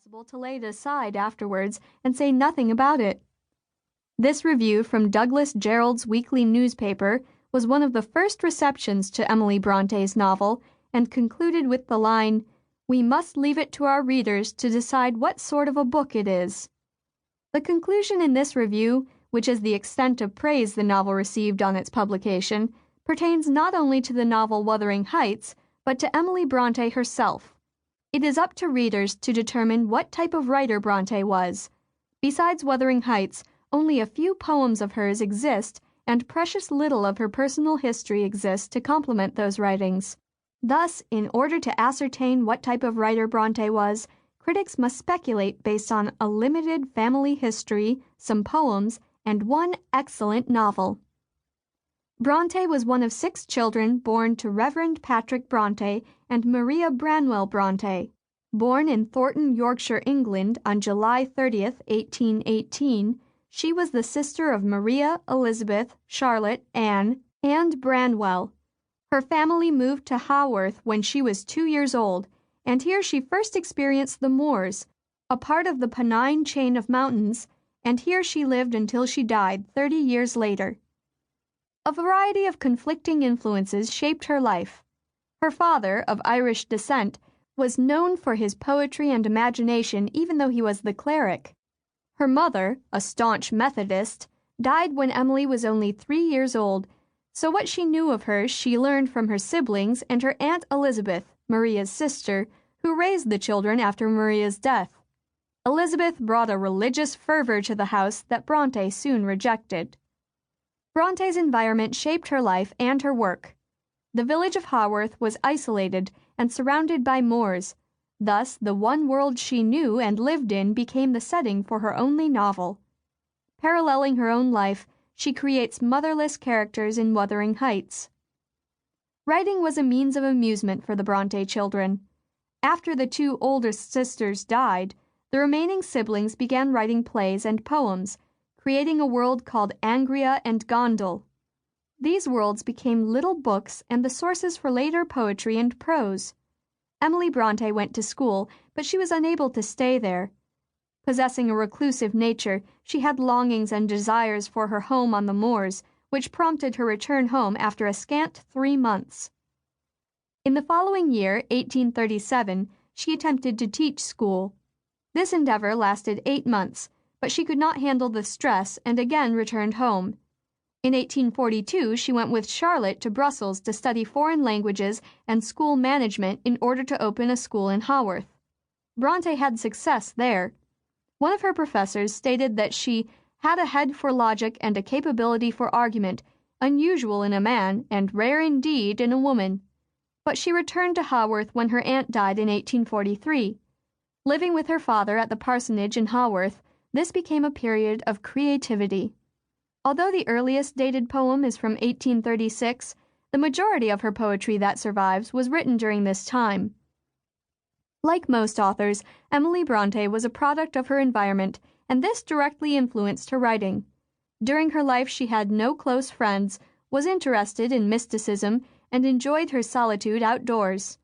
possible to lay it aside afterwards and say nothing about it. This review from Douglas Jerrold's weekly newspaper was one of the first receptions to Emily Bronte's novel and concluded with the line, "We must leave it to our readers to decide what sort of a book it is." The conclusion in this review, which is the extent of praise the novel received on its publication, pertains not only to the novel Wuthering Heights, but to Emily Brontë herself. It is up to readers to determine what type of writer Brontë was. Besides Wuthering Heights, only a few poems of hers exist, and precious little of her personal history exists to complement those writings. Thus, in order to ascertain what type of writer Brontë was, critics must speculate based on a limited family history, some poems, and one excellent novel. Brontë was one of 6 children born to Reverend Patrick Brontë and Maria Branwell Brontë. Born in Thornton, Yorkshire, England on July 30th, 1818, she was the sister of Maria, Elizabeth, Charlotte, Anne, and Branwell. Her family moved to Haworth when she was 2 years old, and here she first experienced the moors, a part of the Pennine chain of mountains, and here she lived until she died 30 years later. A variety of conflicting influences shaped her life. Her father, of Irish descent, was known for his poetry and imagination even though he was the cleric. Her mother, a staunch Methodist, died when Emily was only 3 years old, so what she knew of her she learned from her siblings and her Aunt Elizabeth, Maria's sister, who raised the children after Maria's death. Elizabeth brought a religious fervor to the house that Brontë soon rejected. Bronte's environment shaped her life and her work. The village of Haworth was isolated and surrounded by moors. Thus, the one world she knew and lived in became the setting for her only novel. Paralleling her own life, she creates motherless characters in Wuthering Heights. Writing was a means of amusement for the Brontë children. After the 2 oldest sisters died, the remaining siblings began writing plays and poems, creating a world called Angria and Gondel. These worlds became little books and the sources for later poetry and prose. Emily Brontë went to school, but she was unable to stay there. Possessing a reclusive nature, she had longings and desires for her home on the moors, which prompted her return home after a scant 3 months. In the following year, 1837, she attempted to teach school. This endeavor lasted 8 months, but she could not handle the stress and again returned home. In 1842, she went with Charlotte to Brussels to study foreign languages and school management in order to open a school in Haworth. Brontë had success there. One of her professors stated that she had a head for logic and a capability for argument, unusual in a man and rare indeed in a woman. But she returned to Haworth when her aunt died in 1843. Living with her father at the parsonage in Haworth, this became a period of creativity. Although the earliest dated poem is from 1836, the majority of her poetry that survives was written during this time. Like most authors, Emily Brontë was a product of her environment, and this directly influenced her writing. During her life she had no close friends, was interested in mysticism, and enjoyed her solitude outdoors.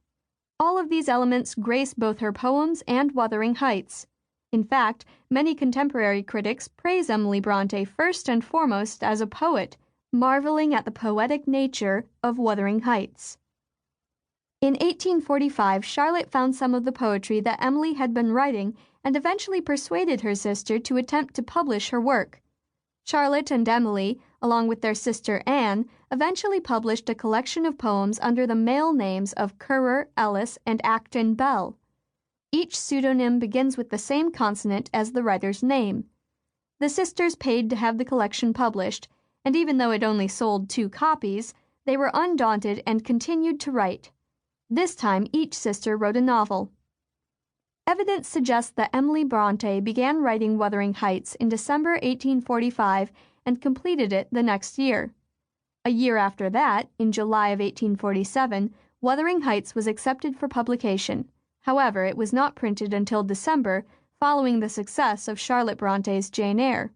All of these elements grace both her poems and Wuthering Heights. In fact, many contemporary critics praise Emily Brontë first and foremost as a poet, marveling at the poetic nature of Wuthering Heights. In 1845, Charlotte found some of the poetry that Emily had been writing and eventually persuaded her sister to attempt to publish her work. Charlotte and Emily, along with their sister Anne, eventually published a collection of poems under the male names of Currer, Ellis, and Acton Bell. Each pseudonym begins with the same consonant as the writer's name. The sisters paid to have the collection published, and even though it only sold 2 copies, they were undaunted and continued to write. This time, each sister wrote a novel. Evidence suggests that Emily Brontë began writing Wuthering Heights in December 1845 and completed it the next year. A year after that, in July of 1847, Wuthering Heights was accepted for publication. However, it was not printed until December, following the success of Charlotte Brontë's Jane Eyre.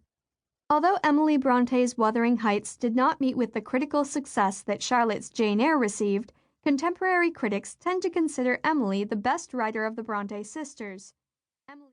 Although Emily Bronté's Wuthering Heights did not meet with the critical success that Charlotte's Jane Eyre received, contemporary critics tend to consider Emily the best writer of the Brontë sisters.